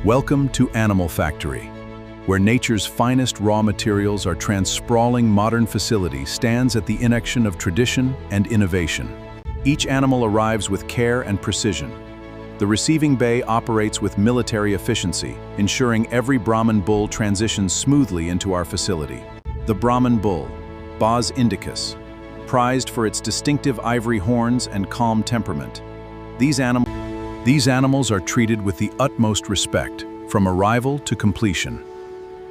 Welcome to Animal Factory, where nature's finest raw materials are sprawling modern facility stands at the intersection of tradition and innovation. Each animal arrives with care and precision. The receiving bay operates with military efficiency, ensuring every Brahman bull transitions smoothly into our facility. The Brahman bull, Bos indicus, prized for its distinctive ivory horns and calm temperament. These animals are treated with the utmost respect, from arrival to completion.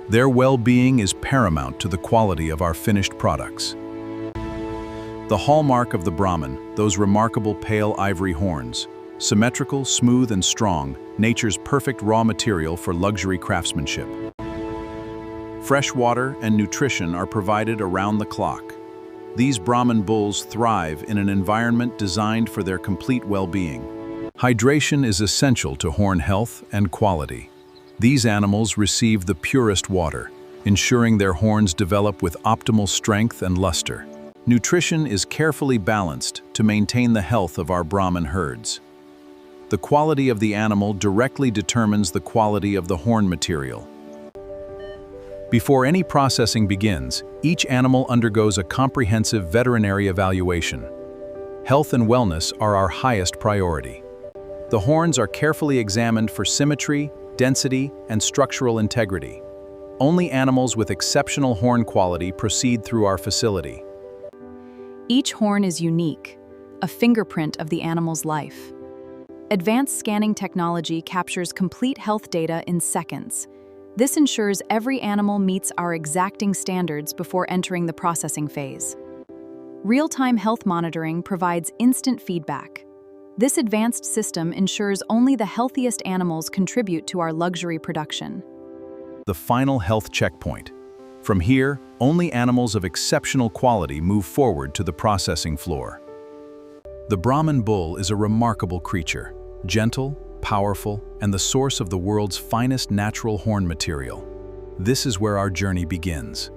Their well-being is paramount to the quality of our finished products. The hallmark of the Brahman, those remarkable pale ivory horns, symmetrical, smooth, and strong, nature's perfect raw material for luxury craftsmanship. Fresh water and nutrition are provided around the clock. These Brahman bulls thrive in an environment designed for their complete well-being. Hydration is essential to horn health and quality. These animals receive the purest water, ensuring their horns develop with optimal strength and luster. Nutrition is carefully balanced to maintain the health of our Brahman herds. The quality of the animal directly determines the quality of the horn material. Before any processing begins, each animal undergoes a comprehensive veterinary evaluation. Health and wellness are our highest priority. The horns are carefully examined for symmetry, density, and structural integrity. Only animals with exceptional horn quality proceed through our facility. Each horn is unique, a fingerprint of the animal's life. Advanced scanning technology captures complete health data in seconds. This ensures every animal meets our exacting standards before entering the processing phase. Real-time health monitoring provides instant feedback. This advanced system ensures only the healthiest animals contribute to our luxury production. The final health checkpoint. From here, only animals of exceptional quality move forward to the processing floor. The Brahman bull is a remarkable creature, gentle, powerful, and the source of the world's finest natural horn material. This is where our journey begins.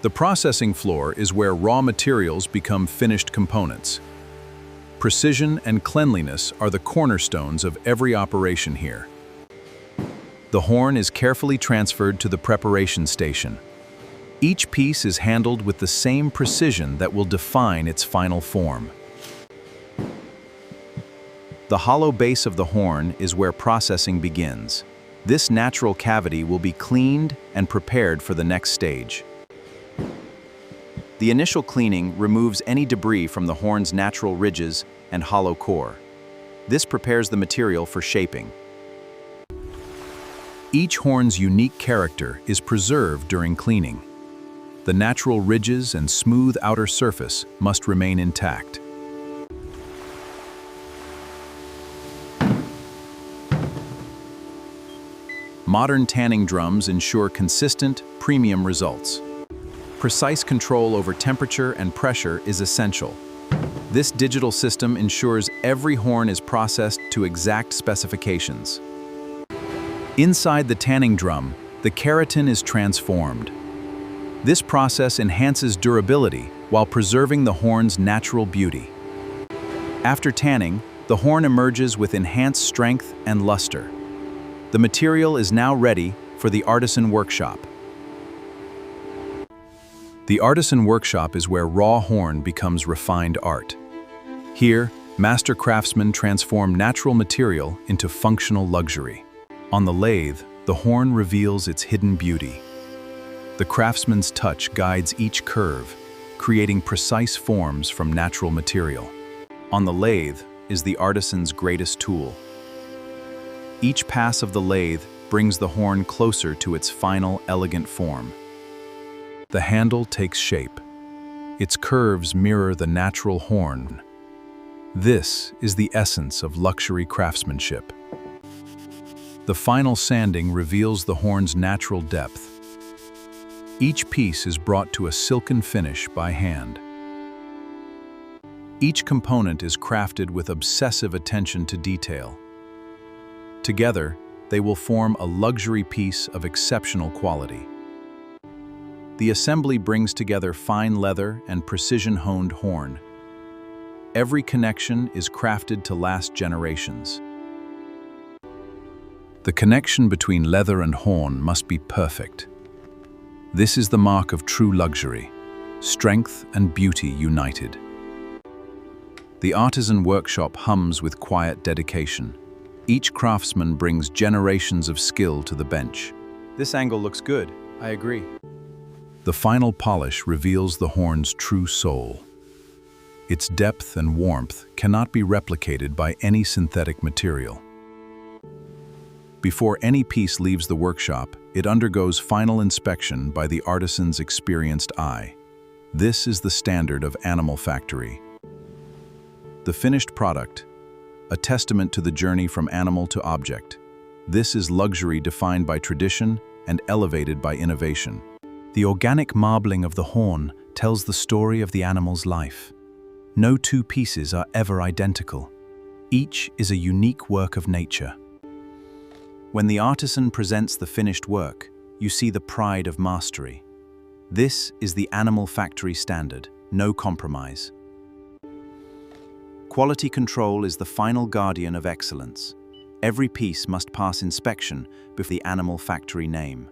The processing floor is where raw materials become finished components. Precision and cleanliness are the cornerstones of every operation here. The horn is carefully transferred to the preparation station. Each piece is handled with the same precision that will define its final form. The hollow base of the horn is where processing begins. This natural cavity will be cleaned and prepared for the next stage. The initial cleaning removes any debris from the horn's natural ridges and hollow core. This prepares the material for shaping. Each horn's unique character is preserved during cleaning. The natural ridges and smooth outer surface must remain intact. Modern tanning drums ensure consistent, premium results. Precise control over temperature and pressure is essential. This digital system ensures every horn is processed to exact specifications. Inside the tanning drum, the keratin is transformed. This process enhances durability while preserving the horn's natural beauty. After tanning, the horn emerges with enhanced strength and luster. The material is now ready for the artisan workshop. The artisan workshop is where raw horn becomes refined art. Here, master craftsmen transform natural material into functional luxury. On the lathe, the horn reveals its hidden beauty. The craftsman's touch guides each curve, creating precise forms from natural material. On the lathe is the artisan's greatest tool. Each pass of the lathe brings the horn closer to its final, elegant form. The handle takes shape. Its curves mirror the natural horn. This is the essence of luxury craftsmanship. The final sanding reveals the horn's natural depth. Each piece is brought to a silken finish by hand. Each component is crafted with obsessive attention to detail. Together, they will form a luxury piece of exceptional quality. The assembly brings together fine leather and precision-honed horn. Every connection is crafted to last generations. The connection between leather and horn must be perfect. This is the mark of true luxury, strength and beauty united. The artisan workshop hums with quiet dedication. Each craftsman brings generations of skill to the bench. This angle looks good, I agree. The final polish reveals the horn's true soul. Its depth and warmth cannot be replicated by any synthetic material. Before any piece leaves the workshop, it undergoes final inspection by the artisan's experienced eye. This is the standard of animal factory. The finished product, a testament to the journey from animal to object. This is luxury defined by tradition and elevated by innovation. The organic marbling of the horn tells the story of the animal's life. No two pieces are ever identical. Each is a unique work of nature. When the artisan presents the finished work, you see the pride of mastery. This is the animal factory standard, no compromise. Quality control is the final guardian of excellence. Every piece must pass inspection before the animal factory name.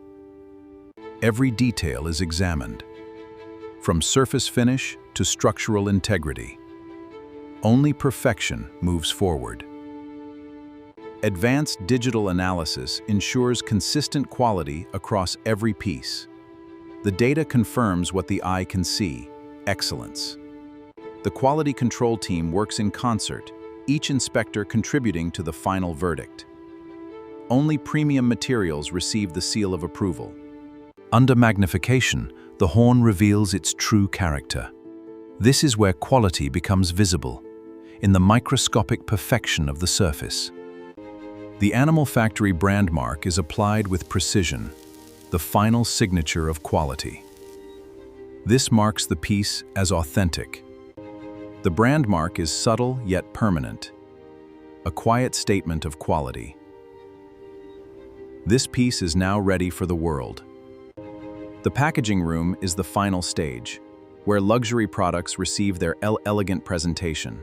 Every detail is examined, from surface finish to structural integrity. Only perfection moves forward. Advanced digital analysis ensures consistent quality across every piece. The data confirms what the eye can see: excellence. The quality control team works in concert, each inspector contributing to the final verdict. Only premium materials receive the seal of approval. Under magnification, the horn reveals its true character. This is where quality becomes visible, in the microscopic perfection of the surface. The Animal Factory brand mark is applied with precision, the final signature of quality. This marks the piece as authentic. The brand mark is subtle yet permanent, a quiet statement of quality. This piece is now ready for the world. The packaging room is the final stage, where luxury products receive their elegant presentation.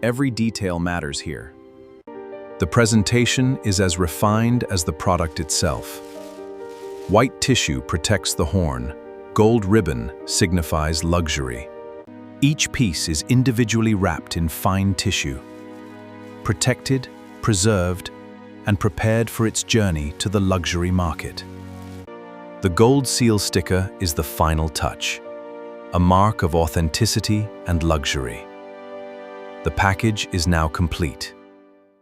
Every detail matters here. The presentation is as refined as the product itself. White tissue protects the horn. Gold ribbon signifies luxury. Each piece is individually wrapped in fine tissue, protected, preserved, and prepared for its journey to the luxury market. The gold seal sticker is the final touch, a mark of authenticity and luxury. The package is now complete.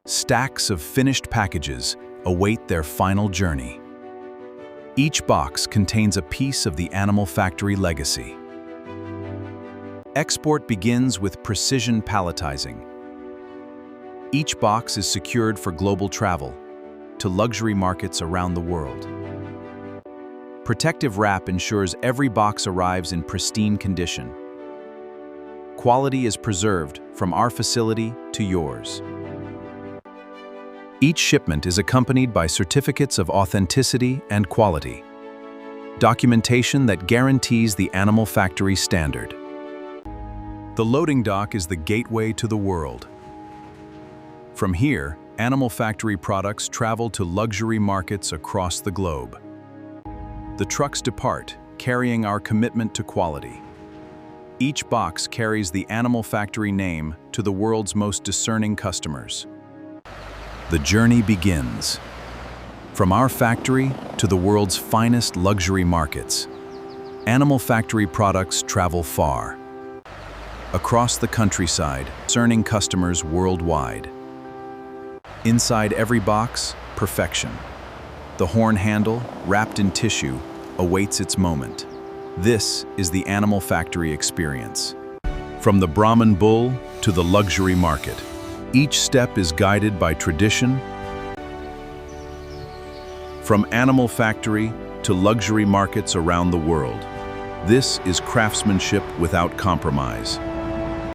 Stacks of finished packages await their final journey. Each box contains a piece of the Animal Factory legacy. Export begins with precision palletizing. Each box is secured for global travel to luxury markets around the world. Protective wrap ensures every box arrives in pristine condition. Quality is preserved from our facility to yours. Each shipment is accompanied by certificates of authenticity and quality, documentation that guarantees the Animal Factory standard. The loading dock is the gateway to the world. From here, Animal Factory products travel to luxury markets across the globe. The trucks depart, carrying our commitment to quality. Each box carries the Animal Factory name to the world's most discerning customers. The journey begins. From our factory to the world's finest luxury markets, Animal Factory products travel far. Across the countryside, discerning customers worldwide. Inside every box, perfection. The horn handle, wrapped in tissue, awaits its moment. This is the Animal Factory experience. From the Brahman bull to the luxury market, each step is guided by tradition. From Animal Factory to luxury markets around the world, this is craftsmanship without compromise.